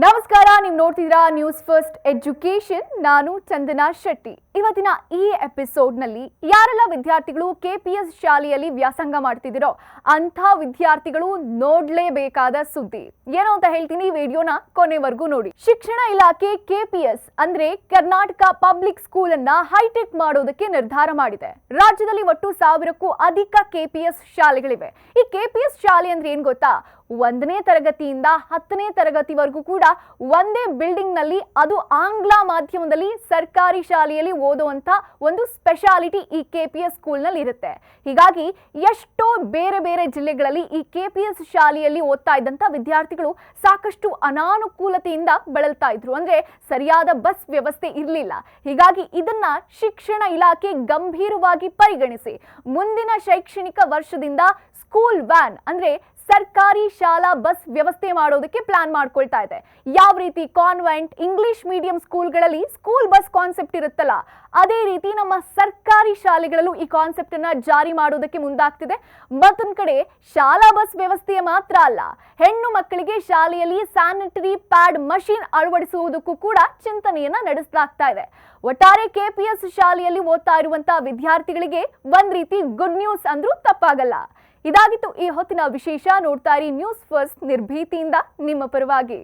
ನಮಸ್ಕಾರ, ನೀವು ನೋಡ್ತಿದ್ದೀರಾ ನ್ಯೂಸ್ ಫಸ್ಟ್ ಎಜುಕೇಶನ್. ನಾನು ಚಂದನಾ ಶೆಟ್ಟಿ. ಇವತ್ತಿನ ಈ ಎಪಿಸೋಡ್ನಲ್ಲಿ ಯಾರೆಲ್ಲ ವಿದ್ಯಾರ್ಥಿಗಳು ಕೆಪಿಎಸ್ ಶಾಲೆಯಲ್ಲಿ ವ್ಯಾಸಂಗ ಮಾಡ್ತಿದ್ದೀರೋ ಅಂಥ ವಿದ್ಯಾರ್ಥಿಗಳು ನೋಡ್ಲೇಬೇಕಾದ ಸುದ್ದಿ ಏನು ಅಂತ ಹೇಳ್ತೀನಿ. ವಿಡಿಯೋನ ಕೊನೆವರೆಗೂ ನೋಡಿ. ಶಿಕ್ಷಣ ಇಲಾಖೆ ಕೆಪಿಎಸ್ ಅಂದ್ರೆ ಕರ್ನಾಟಕ ಪಬ್ಲಿಕ್ ಸ್ಕೂಲ್ ಅನ್ನ ಹೈಟೆಕ್ ಮಾಡೋದಕ್ಕೆ ನಿರ್ಧಾರ ಮಾಡಿದೆ. ರಾಜ್ಯದಲ್ಲಿ ಒಟ್ಟು 1000ಕ್ಕೂ ಅಧಿಕ ಕೆಪಿಎಸ್ ಶಾಲೆಗಳಿವೆ. ಈ ಕೆಪಿಎಸ್ ಶಾಲೆ ಅಂದ್ರೆ ಏನ್ ಗೊತ್ತಾ? 1ನೇ ತರಗತಿಯಿಂದ 10ನೇ ತರಗತಿವರೆಗೂ ಕೂಡ ಒಂದೇ ಬಿಲ್ಡಿಂಗ್ ನಲ್ಲಿ, ಅದು ಆಂಗ್ಲ ಮಾಧ್ಯಮದಲ್ಲಿ ಸರ್ಕಾರಿ ಶಾಲೆಯಲ್ಲಿ ಓದುವಂತ ಒಂದು ಸ್ಪೆಷಾಲಿಟಿ ಈ ಕೆಪಿಎಸ್ ಸ್ಕೂಲ್ ನಲ್ಲಿ ಇರುತ್ತೆ. ಹೀಗಾಗಿ ಎಷ್ಟೋ ಬೇರೆ ಬೇರೆ ಜಿಲ್ಲೆಗಳಲ್ಲಿ ಈ ಕೆಪಿಎಸ್ ಶಾಲೆಯಲ್ಲಿ ಓದ್ತಾ ಇದ್ದಂತ ವಿದ್ಯಾರ್ಥಿಗಳು ಸಾಕಷ್ಟು ಅನಾನುಕೂಲತೆಯಿಂದ ಬಳಲ್ತಾ ಇದ್ರು. ಅಂದ್ರೆ ಸರಿಯಾದ ಬಸ್ ವ್ಯವಸ್ಥೆ ಇರಲಿಲ್ಲ. ಹೀಗಾಗಿ ಇದನ್ನ ಶಿಕ್ಷಣ ಇಲಾಖೆ ಗಂಭೀರವಾಗಿ ಪರಿಗಣಿಸಿ ಮುಂದಿನ ಶೈಕ್ಷಣಿಕ ವರ್ಷದಿಂದ ಸ್ಕೂಲ್ ವ್ಯಾನ್ ಅಂದ್ರೆ ಸರ್ಕಾರಿ ಶಾಲಾ ಬಸ್ ವ್ಯವಸ್ಥೆ ಮಾಡೋದಕ್ಕೆ ಪ್ಲಾನ್ ಮಾಡ್ಕೊಳ್ತಾ ಇದೆ. ಯಾವ ರೀತಿ ಕಾನ್ವೆಂಟ್ ಇಂಗ್ಲಿಷ್ ಮೀಡಿಯಂ ಸ್ಕೂಲ್ಗಳಲ್ಲಿ ಸ್ಕೂಲ್ ಬಸ್ ಕಾನ್ಸೆಪ್ಟ್ ಇರುತ್ತಲ್ಲ, ಅದೇ ರೀತಿ ನಮ್ಮ ಸರ್ಕಾರಿ ಶಾಲೆಗಳಲ್ಲೂ ಈ ಕಾನ್ಸೆಪ್ಟ್ ಅನ್ನ ಜಾರಿ ಮಾಡೋದಕ್ಕೆ ಮುಂದಾಗ್ತಿದೆ. ಮತ್ತೊಂದು ಕಡೆ ಶಾಲಾ ಬಸ್ ವ್ಯವಸ್ಥೆಯ ಮಾತ್ರ ಅಲ್ಲ, ಹೆಣ್ಣು ಮಕ್ಕಳಿಗೆ ಶಾಲೆಯಲ್ಲಿ ಸ್ಯಾನಿಟರಿ ಪ್ಯಾಡ್ ಮಷೀನ್ ಅಳವಡಿಸುವುದಕ್ಕೂ ಕೂಡ ಚಿಂತನೆಯನ್ನ ನಡೆಸಲಾಗ್ತಾ ಇದೆ. ಒಟ್ಟಾರೆ ಕೆಪಿಎಸ್ ಶಾಲೆಯಲ್ಲಿ ಓದ್ತಾ ಇರುವಂತಹ ವಿದ್ಯಾರ್ಥಿಗಳಿಗೆ ಒಂದ್ ರೀತಿ ಗುಡ್ ನ್ಯೂಸ್ ಅಂದ್ರೂ ತಪ್ಪಾಗಲ್ಲ. ಇದಾಗಿತ್ತು ಈ ಹೊತ್ತಿನ ವಿಶೇಷ. ನೋಡ್ತಾ ಇರಿ ನ್ಯೂಸ್ ಫಸ್ಟ್, ನಿರ್ಭೀತಿಯಿಂದ ನಿಮ್ಮ ಪರವಾಗಿ.